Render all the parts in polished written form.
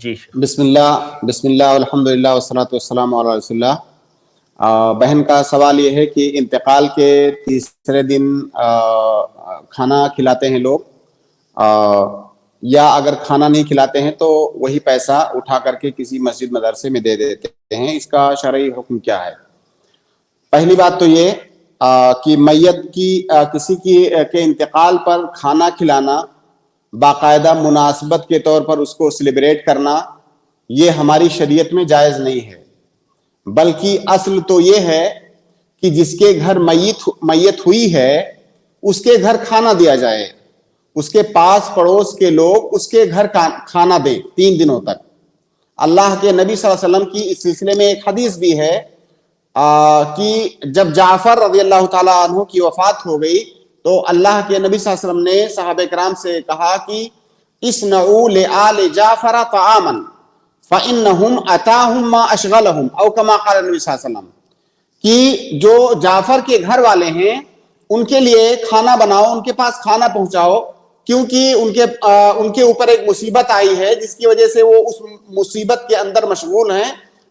جی بسم اللہ الحمدللہ والصلاۃ والسلام علی رسول اللہ۔ بہن کا سوال یہ ہے کہ انتقال کے تیسرے دن کھانا کھلاتے ہیں لوگ، یا اگر کھانا نہیں کھلاتے ہیں تو وہی پیسہ اٹھا کر کے کسی مسجد مدرسے میں دے دیتے ہیں، اس کا شرعی حکم کیا ہے؟ پہلی بات تو یہ کہ میت کی کسی کے انتقال پر کھانا کھلانا، باقاعدہ مناسبت کے طور پر اس کو سیلیبریٹ کرنا، یہ ہماری شریعت میں جائز نہیں ہے، بلکہ اصل تو یہ ہے کہ جس کے گھر میت ہوئی ہے اس کے گھر کھانا دیا جائے، اس کے پاس پڑوس کے لوگ اس کے گھر کھانا دیں 3 دنوں تک۔ اللہ کے نبی صلی اللہ علیہ وسلم کی اس سلسلے میں ایک حدیث بھی ہے کہ جب جعفر رضی اللہ تعالیٰ عنہ کی وفات ہو گئی تو اللہ کے نبی صلی اللہ علیہ وسلم نے صحابہ کرام سے کہا کہ اصنعوا لآل جعفر طعاما فإنہم اتاہم ما اشغلہم، او کما قال نبی صلی اللہ علیہ وسلم، کہ جو جعفر کے گھر والے ہیں ان کے لیے کھانا بناؤ، ان کے پاس کھانا پہنچاؤ، کیونکہ ان کے اوپر ایک مصیبت آئی ہے جس کی وجہ سے وہ اس مصیبت کے اندر مشغول ہیں،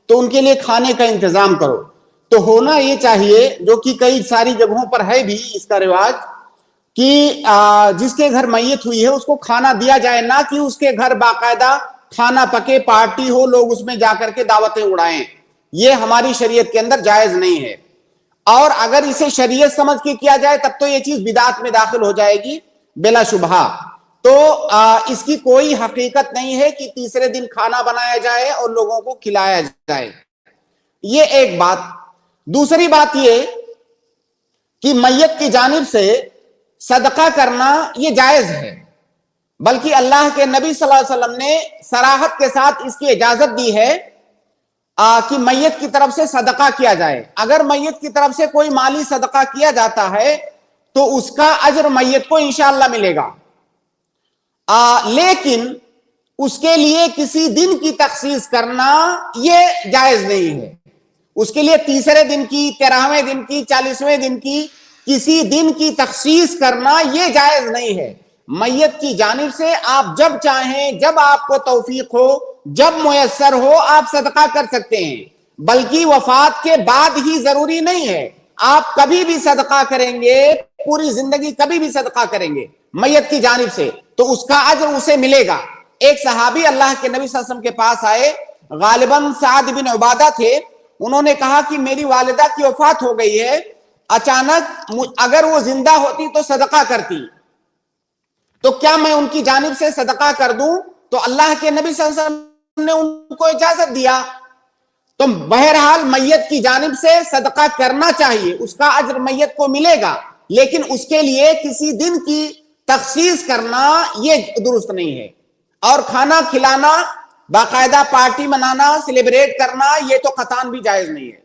تو ان کے لیے کھانے کا انتظام کرو۔ تو ہونا یہ چاہیے، جو کہ کئی ساری جگہوں پر ہے بھی اس کا رواج، کہ جس کے گھر میت ہوئی ہے اس کو کھانا دیا جائے، نہ کہ اس کے گھر باقاعدہ کھانا پکے، پارٹی ہو، لوگ اس میں جا کر کے دعوتیں اڑائیں۔ یہ ہماری شریعت کے اندر جائز نہیں ہے، اور اگر اسے شریعت سمجھ کے کیا جائے تب تو یہ چیز بدعت میں داخل ہو جائے گی بلا شبہ۔ تو اس کی کوئی حقیقت نہیں ہے کہ تیسرے دن کھانا بنایا جائے اور لوگوں کو کھلایا جائے، یہ ایک بات۔ دوسری بات یہ کہ میت کی جانب سے صدقہ کرنا یہ جائز ہے، بلکہ اللہ کے نبی صلی اللہ علیہ وسلم نے صراحت کے ساتھ اس کی اجازت دی ہے کہ میت کی طرف سے صدقہ کیا جائے۔ اگر میت کی طرف سے کوئی مالی صدقہ کیا جاتا ہے تو اس کا اجر میت کو انشاءاللہ ملے گا، لیکن اس کے لیے کسی دن کی تخصیص کرنا یہ جائز نہیں ہے۔ اس کے لیے تیسرے دن کی، 13ویں دن کی، 40ویں دن کی کسی دن کی تخصیص کرنا یہ جائز نہیں ہے۔ میت کی جانب سے آپ جب چاہیں، جب آپ کو توفیق ہو، جب میسر ہو، آپ صدقہ کر سکتے ہیں، بلکہ وفات کے بعد ہی ضروری نہیں ہے، آپ کبھی بھی صدقہ کریں گے، پوری زندگی کبھی بھی صدقہ کریں گے میت کی جانب سے تو اس کا اجر اسے ملے گا۔ ایک صحابی اللہ کے نبی صلی اللہ علیہ وسلم کے پاس آئے، غالباً سعد بن عبادہ تھے، انہوں نے کہا کہ میری والدہ کی وفات ہو گئی ہے، اچانک اگر وہ زندہ ہوتی تو صدقہ کرتی، تو کیا میں ان کی جانب سے صدقہ کر دوں؟ تو اللہ کے نبی صلی اللہ علیہ وسلم نے ان کو اجازت دیا۔ تو بہرحال میت کی جانب سے صدقہ کرنا چاہیے، اس کا اجر میت کو ملے گا، لیکن اس کے لیے کسی دن کی تخصیص کرنا یہ درست نہیں ہے۔ اور کھانا کھلانا، باقاعدہ پارٹی منانا، سیلیبریٹ کرنا، یہ تو قطعاً بھی جائز نہیں ہے۔